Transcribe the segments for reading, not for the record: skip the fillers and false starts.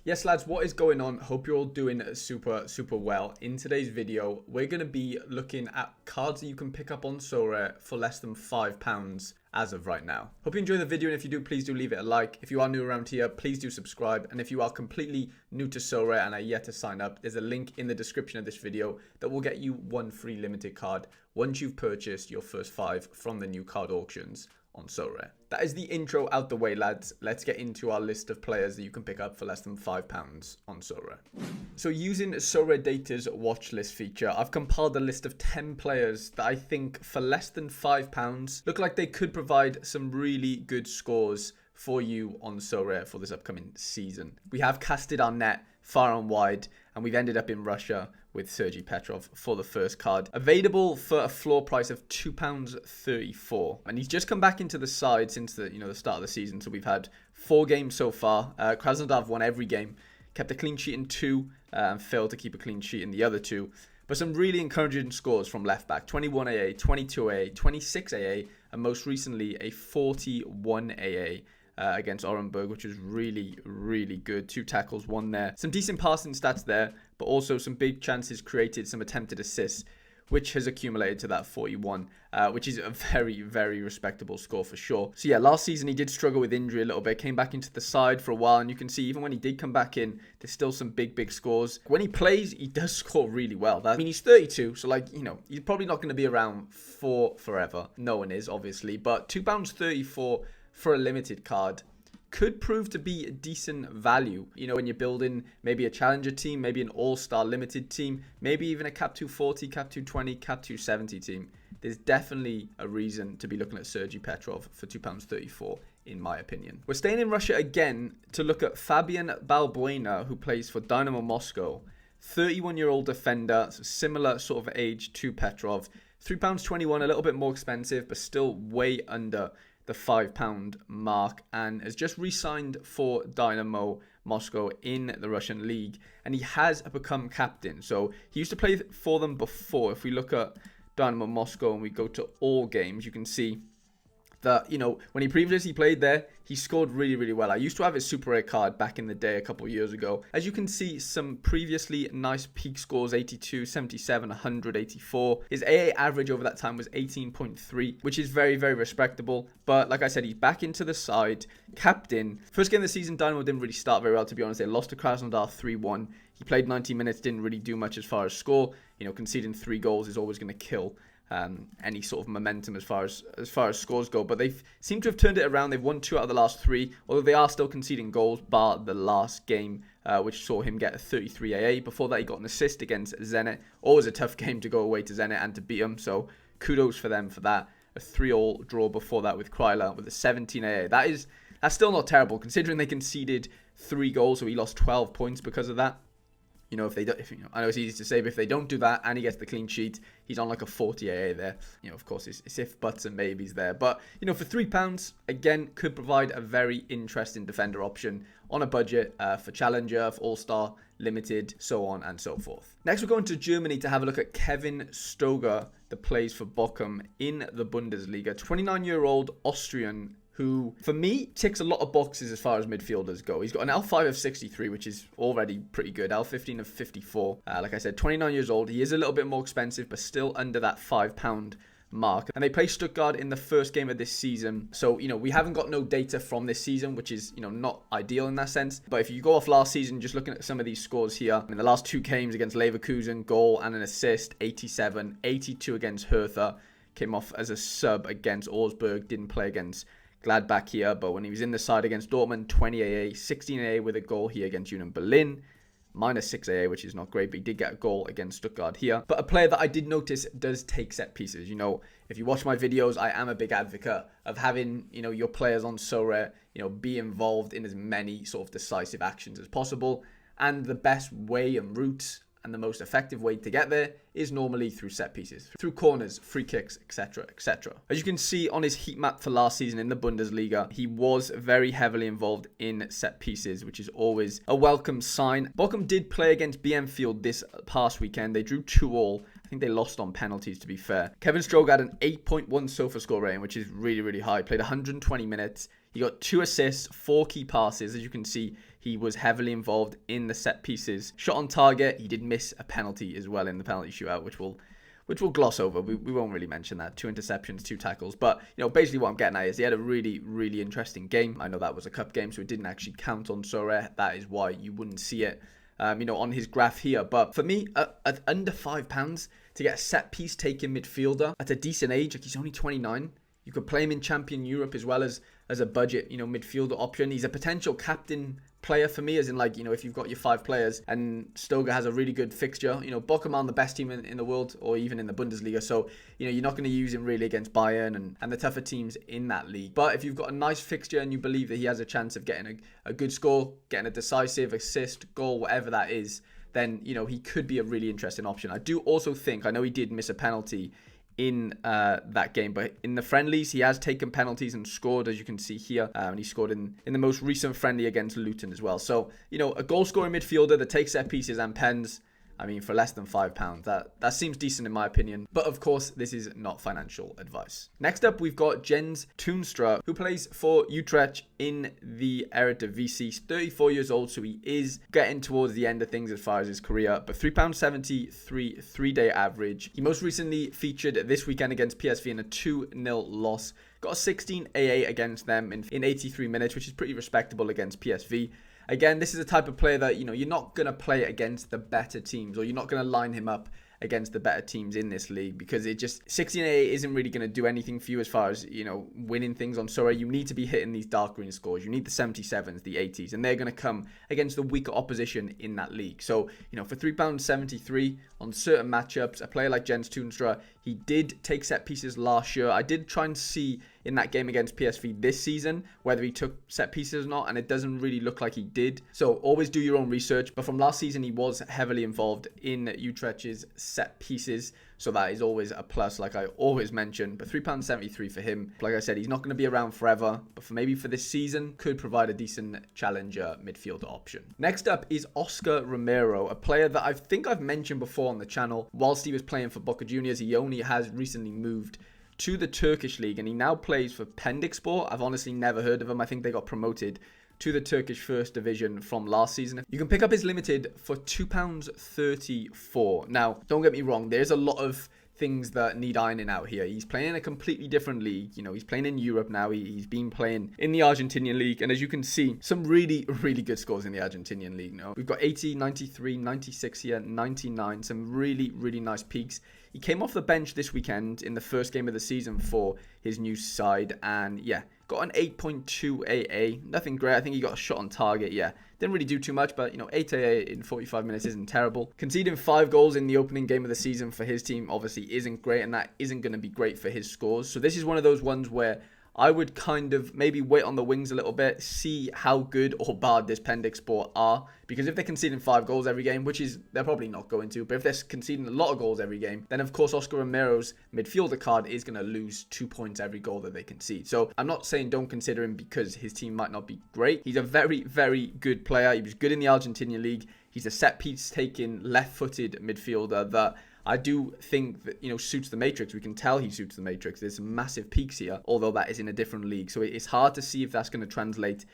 Yes, lads, what is going on? Hope you're all doing super well. In today's video, we're going to be looking at cards that you can pick up on Sorare for less than £5 as of right now. Hope you enjoy the video, and if you do, please do leave it a like. If you are new around here, please do subscribe. And if you are completely new to Sorare and are yet to sign up, there's a link in the description of this video that will get you one free limited card once you've purchased your first 5 from the new card auctions on Sorare. That is the intro out the way, lads. Let's get into our list of players that you can pick up for less than £5 on Sorare. So using Sorare Data's watch list feature, I've compiled a list of 10 players that I think for less than £5 look like they could provide some really good scores for you on Sorare for this upcoming season. We have casted our net far and wide, and we've ended up in Russia with Sergey Petrov for the first card. Available for a floor price of £2.34. And he's just come back into the side since the start of the season. So we've had 4 games so far. Krasnodar won every game, kept a clean sheet in 2, and failed to keep a clean sheet in the other 2. But some really encouraging scores from left back: 21 AA, 22 AA, 26 AA, and most recently a 41 AA. Against Orenburg, which was really good. 2 tackles, 1 there. Some decent passing stats there, but also some big chances created, some attempted assists, which has accumulated to that 41, which is a very respectable score for sure. So yeah, last season he did struggle with injury a little bit, came back into the side for a while, and you can see even when he did come back in, there's still some big scores. When he plays, he does score really well. I mean, he's 32, so he's probably not going to be around for forever. No one is, obviously, but £2.34 for a limited card could prove to be a decent value. When you're building maybe a challenger team, maybe an all-star limited team, maybe even a cap 240, cap 220, cap 270 team, there's definitely a reason to be looking at Sergey Petrov for £2.34 in my opinion. We're staying in Russia again to look at Fabian Balboina, who plays for Dynamo Moscow. 31-year-old defender, so similar sort of age to Petrov. £3.21, a little bit more expensive, but still way under the £5 mark, and has just re-signed for Dynamo Moscow in the Russian league, and he has become captain. So he used to play for them before. If we look at Dynamo Moscow and we go to all games, you can see that, when he previously played there, he scored really well. I used to have his Super Rare card back in the day a couple of years ago. As you can see, some previously nice peak scores: 82, 77, 100, 84. His AA average over that time was 18.3, which is very respectable. But like I said, he's back into the side, captain. First game of the season, Dynamo didn't really start very well, to be honest. They lost to Krasnodar 3-1. He played 90 minutes, didn't really do much as far as score. Conceding 3 goals is always going to kill any sort of momentum as far as scores go, but they seem to have turned it around. They've won 2 out of the last 3, although they are still conceding goals, bar the last game, which saw him get a 33 AA. Before that, he got an assist against Zenit. Always a tough game to go away to Zenit and to beat them, so kudos for them for that. A 3-3 draw before that with Kryla with a 17 AA. That's still not terrible considering they conceded 3 goals, so he lost 12 points because of that. I know it's easy to say, but if they don't do that and he gets the clean sheet, he's on like a 40 AA there. Of course, it's if buts and maybes there. But, for £3, again, could provide a very interesting defender option on a budget for Challenger, for All-Star, Limited, so on and so forth. Next, we're going to Germany to have a look at Kevin Stoger, that plays for Bochum in the Bundesliga. 29-year-old Austrian who, for me, ticks a lot of boxes as far as midfielders go. He's got an L5 of 63, which is already pretty good. L15 of 54. Like I said, 29 years old. He is a little bit more expensive, but still under that £5 mark. And they play Stuttgart in the first game of this season. So, we haven't got no data from this season, which is, not ideal in that sense. But if you go off last season, just looking at some of these scores here, in the last 2 games against Leverkusen, goal and an assist, 87, 82 against Hertha. Came off as a sub against Augsburg, didn't play against Gladbach here, but when he was in the side against Dortmund, 20 AA, 16 AA with a goal here against Union Berlin, minus 6 AA, which is not great, but he did get a goal against Stuttgart here. But a player that I did notice does take set pieces. If you watch my videos, I am a big advocate of having, your players on Sorare, be involved in as many sort of decisive actions as possible. And the best way and route and the most effective way to get there is normally through set pieces, through corners, free kicks, etc. As you can see on his heat map for last season in the Bundesliga, he was very heavily involved in set pieces, which is always a welcome sign. Bochum did play against BM Field this past weekend. They drew 2-2. I think they lost on penalties, to be fair. Kevin Stroge had an 8.1 SOFA score rating, which is really high. Played 120 minutes. He got 2 assists, 4 key passes. As you can see, He was heavily involved in the set pieces. Shot on target, he did miss a penalty as well in the penalty shootout, which we'll gloss over. We won't really mention that. 2 interceptions, 2 tackles. But, basically what I'm getting at is he had a really, really interesting game. I know that was a cup game, so it didn't actually count on Sorare. That is why you wouldn't see it, on his graph here. But for me, at under £5 to get a set piece taking midfielder at a decent age, like he's only 29. You could play him in Champion Europe as well as a budget, midfielder option. He's a potential captain player for me, as in if you've got your 5 players and Stoger has a really good fixture, Bochum aren't the best team in the world or even in the Bundesliga. So, you're not going to use him really against Bayern and the tougher teams in that league. But if you've got a nice fixture and you believe that he has a chance of getting a good score, getting a decisive assist, goal, whatever that is, then, he could be a really interesting option. I do also think, I know he did miss a penalty in that game, but in the friendlies he has taken penalties and scored, as you can see here, and he scored in the most recent friendly against Luton as well. So a goal scoring midfielder that takes set pieces and pens, for less than £5, that seems decent in my opinion. But of course, this is not financial advice. Next up, we've got Jens Toonstra, who plays for Utrecht in the Eredivisie. He's 34 years old, so he is getting towards the end of things as far as his career. But £3.73 3-day average. He most recently featured this weekend against PSV in a 2-0 loss. Got a 16 AA against them in 83 minutes, which is pretty respectable against PSV. Again, this is a type of player that, you're not going to play against the better teams, or you're not going to line him up against the better teams in this league, because 16-8 isn't really going to do anything for you as far as, winning things on Sorare. You need to be hitting these dark green scores. You need the 77s, the 80s, and they're going to come against the weaker opposition in that league. So, for £3.73 on certain matchups, a player like Jens Toonstra, he did take set pieces last year. I did try and see in that game against PSV this season whether he took set pieces or not, and it doesn't really look like he did. So always do your own research. But from last season, he was heavily involved in Utrecht's set pieces, so that is always a plus, like I always mention. But £3.73 for him. Like I said, he's not going to be around forever, but maybe for this season, could provide a decent challenger midfielder option. Next up is Oscar Romero, a player that I think I've mentioned before on the channel. Whilst he was playing for Boca Juniors, he only has recently moved to the Turkish league, and he now plays for Pendikspor. I've honestly never heard of him. I think they got promoted to the Turkish First Division from last season. You can pick up his limited for £2.34. Now, don't get me wrong, there's a lot of things that need ironing out here. He's playing in a completely different league. He's playing in Europe now. He's been playing in the Argentinian league, and as you can see, some really, really good scores in the Argentinian league. We've got 80, 93, 96 here, 99, some really, really nice peaks. He came off the bench this weekend in the first game of the season for his new side, and yeah, got an 8.2 AA. Nothing great. I think he got a shot on target. Yeah, didn't really do too much, but 8 AA in 45 minutes isn't terrible. Conceding 5 goals in the opening game of the season for his team obviously isn't great, and that isn't going to be great for his scores. So this is one of those ones where I would kind of maybe wait on the wings a little bit, see how good or bad this Pendikspor are. Because if they're conceding 5 goals every game, which is they're probably not going to, but if they're conceding a lot of goals every game, then of course Oscar Romero's midfielder card is going to lose 2 points every goal that they concede. So I'm not saying don't consider him because his team might not be great. He's a very, very good player. He was good in the Argentinian league. He's a set piece taking left-footed midfielder that I do think that, suits the matrix. We can tell he suits the matrix. There's some massive peaks here, although that is in a different league. So it's hard to see if that's going to translate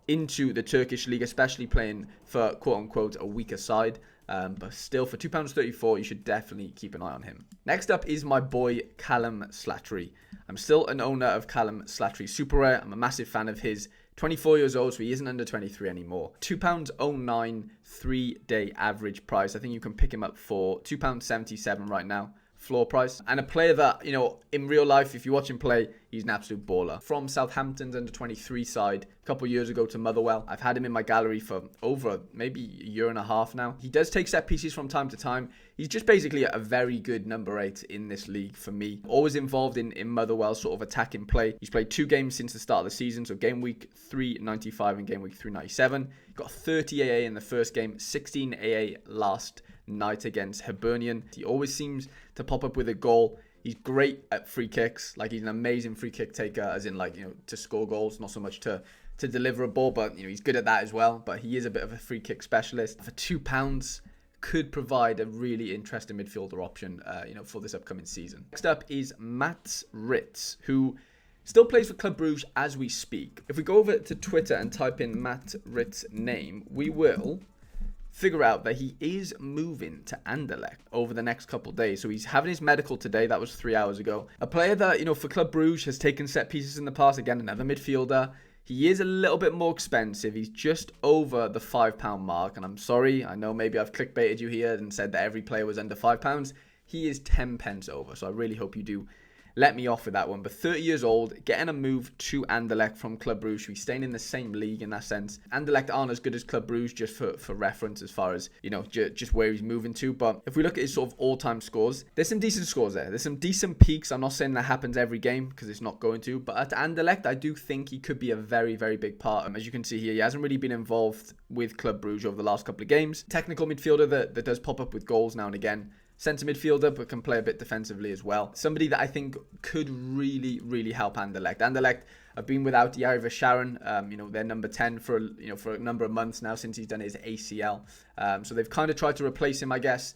into the Turkish league, especially playing for quote-unquote a weaker side. But still, for £2.34, you should definitely keep an eye on him. Next up is my boy Callum Slattery. I'm still an owner of Callum Slattery Super Rare. I'm a massive fan of his. 24 years old, so he isn't under 23 anymore. £2.09 3-day average price. I think you can pick him up for £2.77 right now. Floor price. And a player that, in real life, if you watch him play, he's an absolute baller. From Southampton's under 23 side a couple of years ago to Motherwell. I've had him in my gallery for over maybe a year and a half now. He does take set pieces from time to time. He's just basically a very good number 8 in this league for me. Always involved in Motherwell sort of attacking play. He's played 2 games since the start of the season. So game week 395 and game week 397. Got 30 AA in the first game, 16 AA last night against Hibernian. He always seems to pop up with a goal. He's great at free kicks. He's an amazing free kick taker, as in to score goals, not so much to deliver a ball, but he's good at that as well. But he is a bit of a free kick specialist. For £2, could provide a really interesting midfielder option, for this upcoming season. Next up is Ritz, who Still plays for Club Brugge as we speak. If we go over to Twitter and type in Matt Ritz's name, we will figure out that he is moving to Anderlecht over the next couple of days. So he's having his medical today. That was 3 hours ago. A player that, you know, for Club Brugge has taken set pieces in the past. Again, another midfielder. He is a little bit more expensive. He's just over the £5 mark. And I'm sorry, I know maybe I've clickbaited you here and said that every player was under £5. He is 10 pence over. So I really hope you do let me off with that one. But 30 years old, getting a move to Anderlecht from Club Brugge. He's staying in the same league in that sense. Anderlecht aren't as good as Club Brugge, just for reference as far as, you know, just where he's moving to. But if we look at his sort of all-time scores, there's some decent scores there. There's some decent peaks. I'm not saying that happens every game because it's not going to. But at Anderlecht, I do think he could be a very, very big part. As you can see here, he hasn't really been involved with Club Brugge over the last couple of games. Technical midfielder that does pop up with goals now and again. Centre midfielder, but can play a bit defensively as well. Somebody that I think could really, really help Anderlecht. Anderlecht have been without Yari Sharon, you know, they're number 10 for a number of months now since he's done his ACL. So they've kind of tried to replace him, I guess.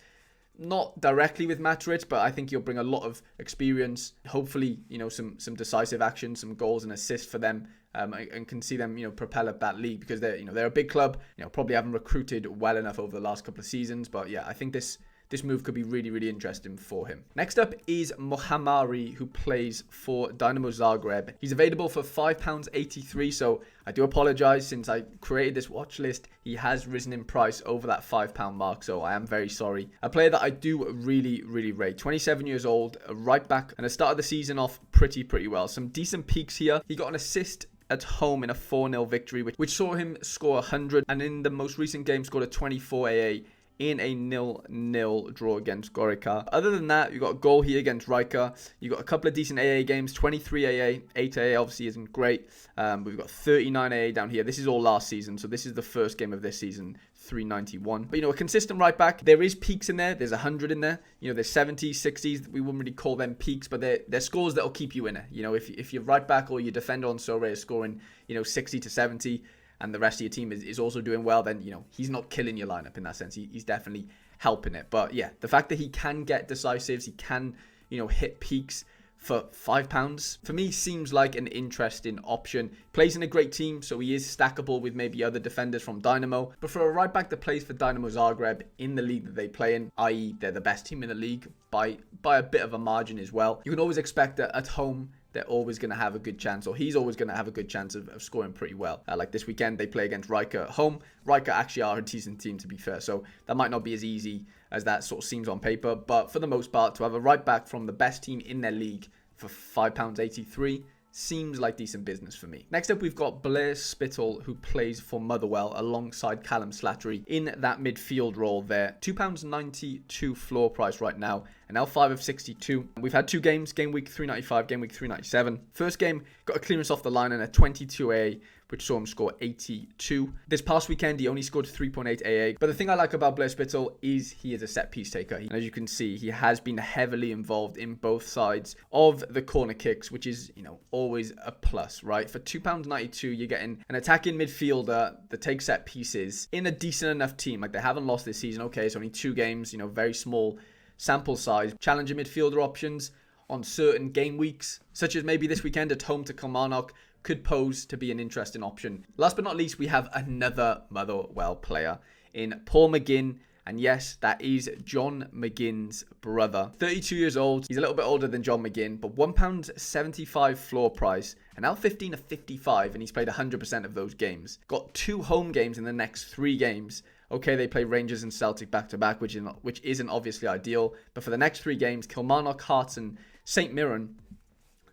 Not directly with Matt Ritz, but I think he'll bring a lot of experience. Hopefully, you know, some decisive action, some goals and assists for them, and can see them, you know, propel up that league because they're a big club. You know, probably haven't recruited well enough over the last couple of seasons, but yeah, I think this move could be really, really interesting for him. Next up is Muhammadi, who plays for Dinamo Zagreb. He's available for £5.83, so I do apologise. Since I created this watch list, he has risen in price over that £5 mark, so I am very sorry. A player that I do really, really rate. 27 years old, a right back, and has started the season off pretty well. Some decent peaks here. He got an assist at home in a 4-0 victory, which saw him score 100, and in the most recent game scored a 24 AA in a 0-0 draw against Gorica. Other than that, you got a goal here against Riker. You got a couple of decent AA games, 23 AA, 8 AA obviously isn't great. But we've got 39 AA down here. This is all last season, so this is the first game of this season, 391. But, you know, a consistent right back. There is peaks in there. There's 100 in there. You know, there's 70s, 60s. We wouldn't really call them peaks, but they're scores that'll keep you in it. You know, if your right back or your defender on Sorare is scoring, you know, 60 to 70, and the rest of your team is also doing well, then, you know, he's not killing your lineup in that sense. He's definitely helping it. But yeah, the fact that he can get decisives, he can, you know, hit peaks for £5, for me, seems like an interesting option. Plays in a great team, so he is stackable with maybe other defenders from Dynamo. But for a right back that plays for Dinamo Zagreb in the league that they play in, i.e. they're the best team in the league by a bit of a margin as well, you can always expect that at home, they're always going to have a good chance, or he's always going to have a good chance of scoring pretty well. Like this weekend, they play against Riker at home. Riker actually are a decent team, to be fair, so that might not be as easy as that sort of seems on paper. But for the most part, to have a right back from the best team in their league for £5.83 seems like decent business for me. Next up, we've got Blair Spittle, who plays for Motherwell alongside Callum Slattery in that midfield role there. £2.92 floor price right now, an L5 of 62. We've had two games, game week 395, game week 397. First game, got a clearance off the line and a 22A, which saw him score 82. This past weekend, he only scored 3.8 AA. But the thing I like about Blair Spittle is he is a set piece taker. And as you can see, he has been heavily involved in both sides of the corner kicks, which is, you know, always a plus, right? For £2.92, you're getting an attacking midfielder that takes set pieces in a decent enough team. Like, they haven't lost this season. Okay, it's only 2 games, you know, very small sample size. Challenger midfielder options on certain game weeks, such as maybe this weekend at home to Kilmarnock, could pose to be an interesting option. Last but not least, we have another Motherwell player in Paul McGinn. And yes, that is John McGinn's brother. 32 years old. He's a little bit older than John McGinn, but £1.75 floor price. And now 15 of 55, and he's played 100% of those games. Got 2 home games in the next 3 games. Okay, they play Rangers and Celtic back-to-back, which isn't obviously ideal. But for the next 3 games, Kilmarnock, Hearts and St Mirren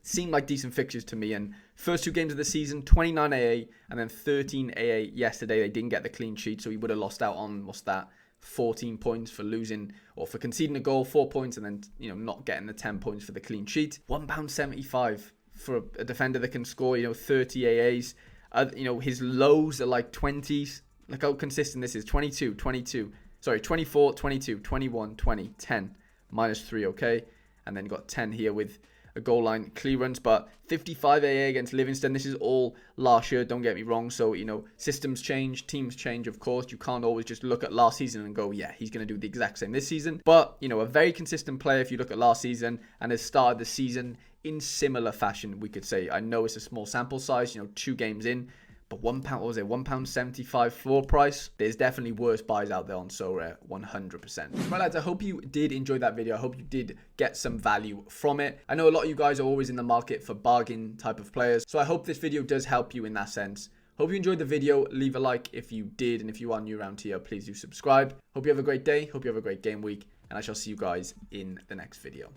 seem like decent fixtures to me. And first 2 games of the season, 29 AA and then 13 AA yesterday. They didn't get the clean sheet, so he would have lost out on, what's that, 14 points for losing or for conceding a goal, 4 points, and then, you know, not getting the 10 points for the clean sheet. £1.75 for a defender that can score, you know, 30 AAs. You know, his lows are like 20s. Look how consistent this is. 24, 22, 21, 20, 10, -3, okay? And then got 10 here with a goal line clearance. But 55 AA against Livingston, this is all last year, don't get me wrong. So, you know, systems change, teams change, of course. You can't always just look at last season and go, yeah, he's going to do the exact same this season. But, you know, a very consistent player if you look at last season and has started the season in similar fashion, we could say. I know it's a small sample size, you know, 2 games in. But £1, what was it? £1.75 floor price. There's definitely worse buys out there on Sorare, 100%. Right, lads, I hope you did enjoy that video. I hope you did get some value from it. I know a lot of you guys are always in the market for bargain type of players, so I hope this video does help you in that sense. Hope you enjoyed the video. Leave a like if you did, and if you are new around here, please do subscribe. Hope you have a great day. Hope you have a great game week, and I shall see you guys in the next video.